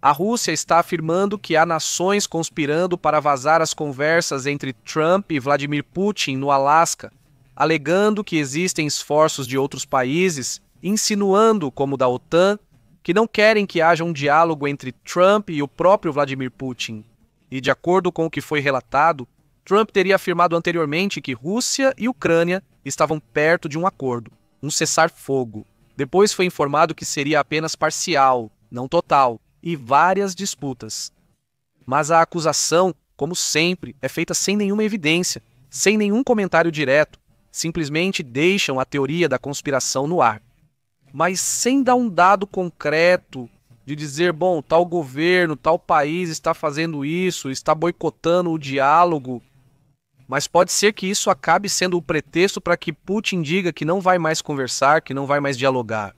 A Rússia está afirmando que há nações conspirando para vazar as conversas entre Trump e Vladimir Putin no Alasca, alegando que existem esforços de outros países, insinuando, como da OTAN, que não querem que haja um diálogo entre Trump e o próprio Vladimir Putin. E, de acordo com o que foi relatado, Trump teria afirmado anteriormente que Rússia e Ucrânia estavam perto de um acordo, um cessar-fogo. Depois foi informado que seria apenas parcial, não total, e várias disputas. Mas a acusação, como sempre, é feita sem nenhuma evidência, sem nenhum comentário direto, simplesmente deixam a teoria da conspiração no ar. Mas sem dar um dado concreto de dizer, bom, tal governo, tal país está fazendo isso, está boicotando o diálogo. Mas pode ser que isso acabe sendo o pretexto para que Putin diga que não vai mais conversar, que não vai mais dialogar.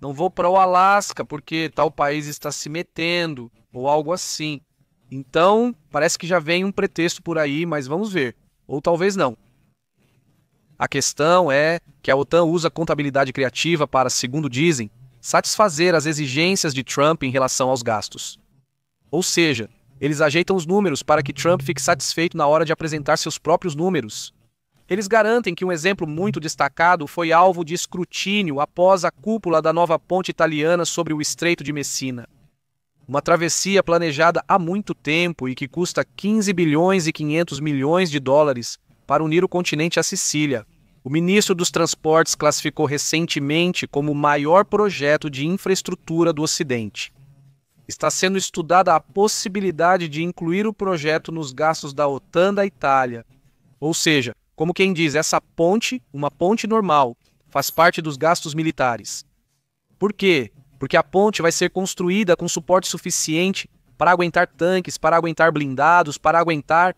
Não vou para o Alasca porque tal país está se metendo, ou algo assim. Então, parece que já vem um pretexto por aí, mas vamos ver. Ou talvez não. A questão é que a OTAN usa contabilidade criativa para, segundo dizem, satisfazer as exigências de Trump em relação aos gastos. Ou seja, eles ajeitam os números para que Trump fique satisfeito na hora de apresentar seus próprios números. Eles garantem que um exemplo muito destacado foi alvo de escrutínio após a cúpula da nova ponte italiana sobre o Estreito de Messina. Uma travessia planejada há muito tempo e que custa 15 bilhões e 500 milhões de dólares para unir o continente à Sicília. O ministro dos Transportes classificou recentemente como o maior projeto de infraestrutura do Ocidente. Está sendo estudada a possibilidade de incluir o projeto nos gastos da OTAN da Itália. Ou seja, como quem diz, essa ponte, uma ponte normal, faz parte dos gastos militares. Por quê? Porque a ponte vai ser construída com suporte suficiente para aguentar tanques, para aguentar blindados, para aguentar...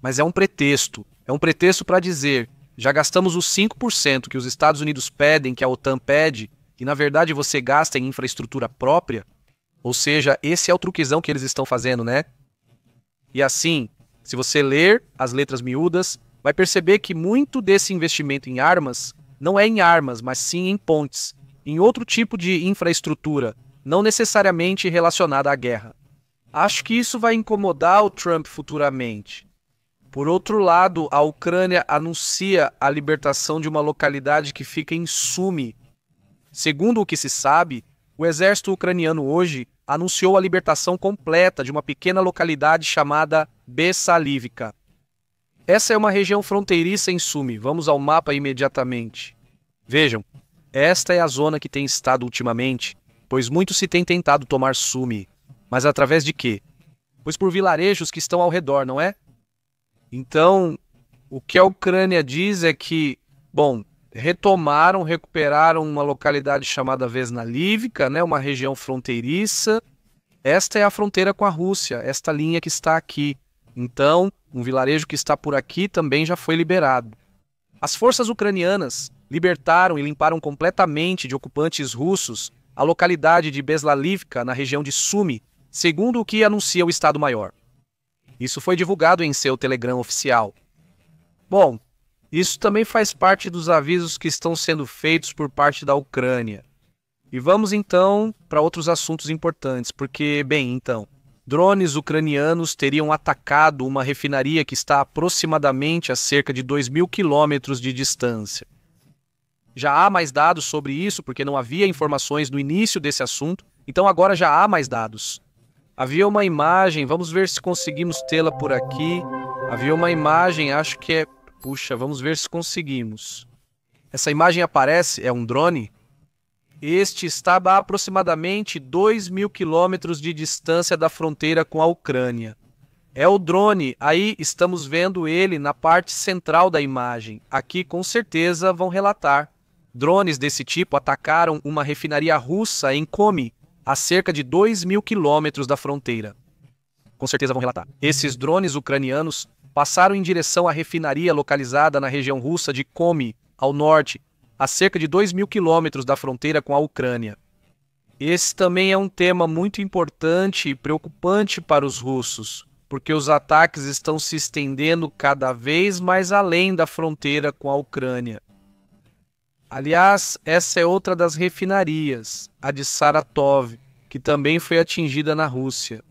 Mas é um pretexto para dizer, já gastamos os 5% que os Estados Unidos pedem, que a OTAN pede, e na verdade você gasta em infraestrutura própria. Ou seja, esse é o truquezão que eles estão fazendo, né? E assim, se você ler as letras miúdas, vai perceber que muito desse investimento em armas não é em armas, mas sim em pontes, em outro tipo de infraestrutura, não necessariamente relacionada à guerra. Acho que isso vai incomodar o Trump futuramente. Por outro lado, a Ucrânia anuncia a libertação de uma localidade que fica em Sumy. Segundo o que se sabe, o exército ucraniano hoje anunciou a libertação completa de uma pequena localidade chamada Bessalivka. Essa é uma região fronteiriça em Sumy. Vamos ao mapa imediatamente. Vejam, esta é a zona que tem estado ultimamente, pois muito se tem tentado tomar Sumy. Mas através de quê? Pois por vilarejos que estão ao redor, não é? Então, o que a Ucrânia diz é que, bom, recuperaram uma localidade chamada Vesnalivka, né, uma região fronteiriça. Esta é a fronteira com a Rússia, esta linha que está aqui. Então, um vilarejo que está por aqui também já foi liberado. As forças ucranianas libertaram e limparam completamente de ocupantes russos a localidade de Beslalivka, na região de Sumy, segundo o que anuncia o Estado-Maior. Isso foi divulgado em seu Telegram oficial. Bom, isso também faz parte dos avisos que estão sendo feitos por parte da Ucrânia. E vamos então para outros assuntos importantes, porque, bem, então, drones ucranianos teriam atacado uma refinaria que está aproximadamente a cerca de 2.000 quilômetros de distância. Já há mais dados sobre isso, porque não havia informações no início desse assunto, então agora já há mais dados. Havia uma imagem, vamos ver se conseguimos tê-la por aqui. Havia uma imagem, acho que é... Puxa, vamos ver se conseguimos. Essa imagem aparece, é um drone. Este estava a aproximadamente 2.000 quilômetros de distância da fronteira com a Ucrânia. É o drone, aí estamos vendo ele na parte central da imagem. Aqui com certeza vão relatar. Drones desse tipo atacaram uma refinaria russa em Komi, a cerca de 2.000 quilômetros da fronteira. Com certeza vão relatar. Esses drones ucranianos passaram em direção à refinaria localizada na região russa de Komi, ao norte, a cerca de 2.000 quilômetros da fronteira com a Ucrânia. Esse também é um tema muito importante e preocupante para os russos, porque os ataques estão se estendendo cada vez mais além da fronteira com a Ucrânia. Aliás, essa é outra das refinarias, a de Saratov, que também foi atingida na Rússia.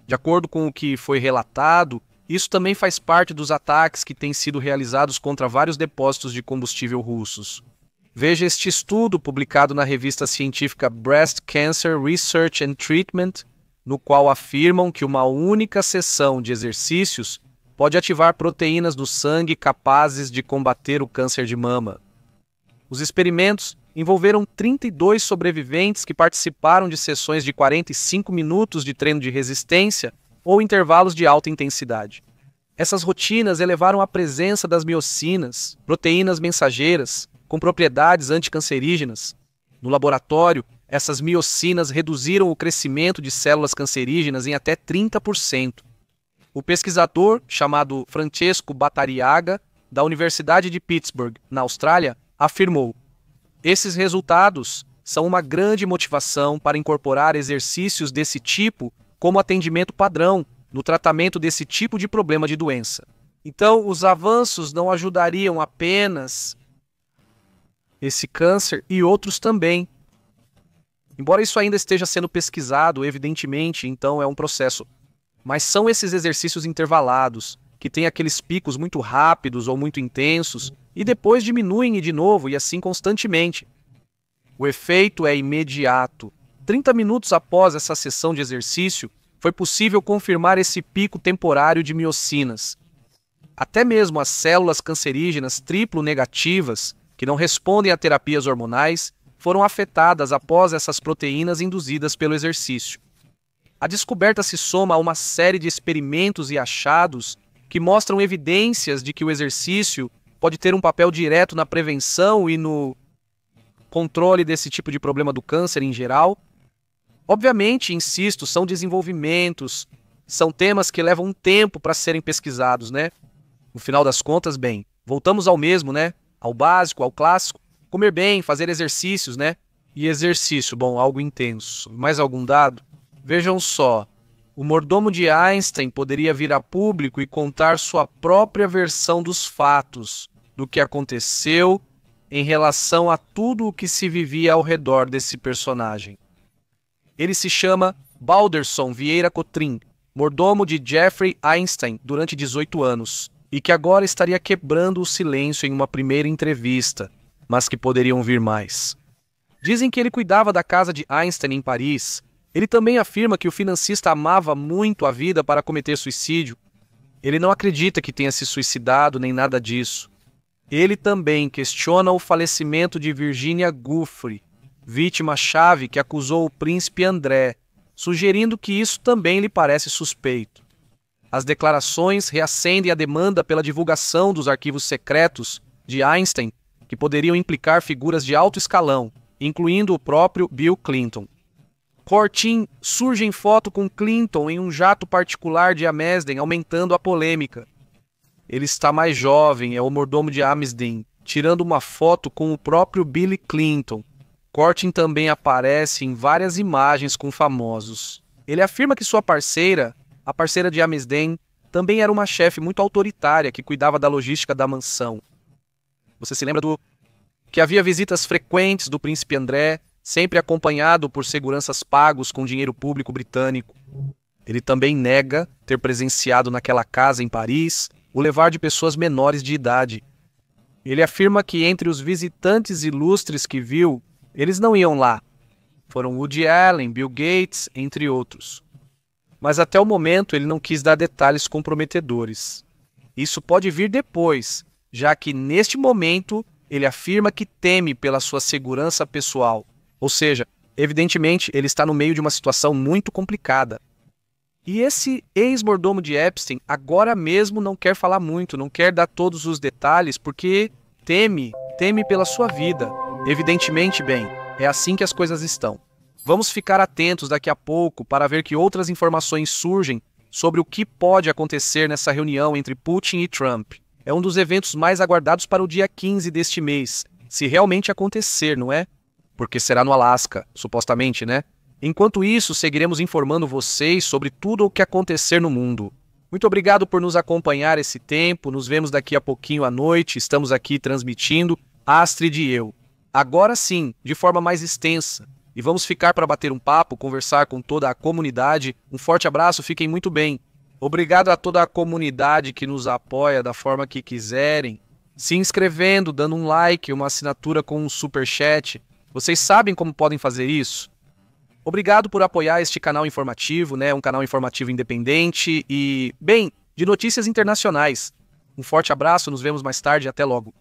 De acordo com o que foi relatado, isso também faz parte dos ataques que têm sido realizados contra vários depósitos de combustível russos. Veja este estudo publicado na revista científica Breast Cancer Research and Treatment, no qual afirmam que uma única sessão de exercícios pode ativar proteínas do sangue capazes de combater o câncer de mama. Os experimentos envolveram 32 sobreviventes que participaram de sessões de 45 minutos de treino de resistência ou intervalos de alta intensidade. Essas rotinas elevaram a presença das miocinas, proteínas mensageiras, com propriedades anticancerígenas. No laboratório, essas miocinas reduziram o crescimento de células cancerígenas em até 30%. O pesquisador, chamado Francesco Battariaga, da Universidade de Pittsburgh, na Austrália, afirmou: esses resultados são uma grande motivação para incorporar exercícios desse tipo como atendimento padrão no tratamento desse tipo de problema de doença. Então, os avanços não ajudariam apenas esse câncer e outros também. Embora isso ainda esteja sendo pesquisado, evidentemente, então é um processo. Mas são esses exercícios intervalados, que têm aqueles picos muito rápidos ou muito intensos, e depois diminuem de novo, e assim constantemente. O efeito é imediato. 30 minutos após essa sessão de exercício, foi possível confirmar esse pico temporário de miocinas. Até mesmo as células cancerígenas triplo negativas, que não respondem a terapias hormonais, foram afetadas após essas proteínas induzidas pelo exercício. A descoberta se soma a uma série de experimentos e achados que mostram evidências de que o exercício pode ter um papel direto na prevenção e no controle desse tipo de problema do câncer em geral. Obviamente, insisto, são desenvolvimentos, são temas que levam um tempo para serem pesquisados, né? No final das contas, bem, voltamos ao mesmo, né? Ao básico, ao clássico. Comer bem, fazer exercícios, né? E exercício, bom, algo intenso. Mais algum dado? Vejam só, o mordomo de Einstein poderia vir a público e contar sua própria versão dos fatos, do que aconteceu em relação a tudo o que se vivia ao redor desse personagem. Ele se chama Balderson Vieira Cotrim, mordomo de Jeffrey Einstein durante 18 anos, e que agora estaria quebrando o silêncio em uma primeira entrevista, mas que poderiam vir mais. Dizem que ele cuidava da casa de Einstein em Paris. Ele também afirma que o financista amava muito a vida para cometer suicídio. Ele não acredita que tenha se suicidado nem nada disso. Ele também questiona o falecimento de Virginia Giuffre, vítima-chave que acusou o príncipe André, sugerindo que isso também lhe parece suspeito. As declarações reacendem a demanda pela divulgação dos arquivos secretos de Einstein, que poderiam implicar figuras de alto escalão, incluindo o próprio Bill Clinton. Courtin surge em foto com Clinton em um jato particular de Amesden, aumentando a polêmica. Ele está mais jovem, é o mordomo de Amesden, tirando uma foto com o próprio Bill Clinton. Courtin também aparece em várias imagens com famosos. Ele afirma que sua parceira, a parceira de Amesden, também era uma chefe muito autoritária que cuidava da logística da mansão. Você se lembra que havia visitas frequentes do príncipe André, sempre acompanhado por seguranças pagos com dinheiro público britânico. Ele também nega ter presenciado naquela casa em Paris o levar de pessoas menores de idade. Ele afirma que entre os visitantes ilustres que viu, eles não iam lá. Foram Woody Allen, Bill Gates, entre outros. Mas até o momento ele não quis dar detalhes comprometedores. Isso pode vir depois, já que neste momento ele afirma que teme pela sua segurança pessoal. Ou seja, evidentemente ele está no meio de uma situação muito complicada. E esse ex-mordomo de Epstein agora mesmo não quer falar muito, não quer dar todos os detalhes porque teme pela sua vida. Evidentemente, bem, é assim que as coisas estão. Vamos ficar atentos daqui a pouco para ver que outras informações surgem sobre o que pode acontecer nessa reunião entre Putin e Trump. É um dos eventos mais aguardados para o dia 15 deste mês, se realmente acontecer, não é? Porque será no Alasca, supostamente, né? Enquanto isso, seguiremos informando vocês sobre tudo o que acontecer no mundo. Muito obrigado por nos acompanhar esse tempo, nos vemos daqui a pouquinho à noite, estamos aqui transmitindo, Astrid e eu. Agora sim, de forma mais extensa. E vamos ficar para bater um papo, conversar com toda a comunidade. Um forte abraço, fiquem muito bem. Obrigado a toda a comunidade que nos apoia da forma que quiserem, se inscrevendo, dando um like, uma assinatura com um superchat. Vocês sabem como podem fazer isso? Obrigado por apoiar este canal informativo, né? Um canal informativo independente e, bem, de notícias internacionais. Um forte abraço, nos vemos mais tarde e até logo.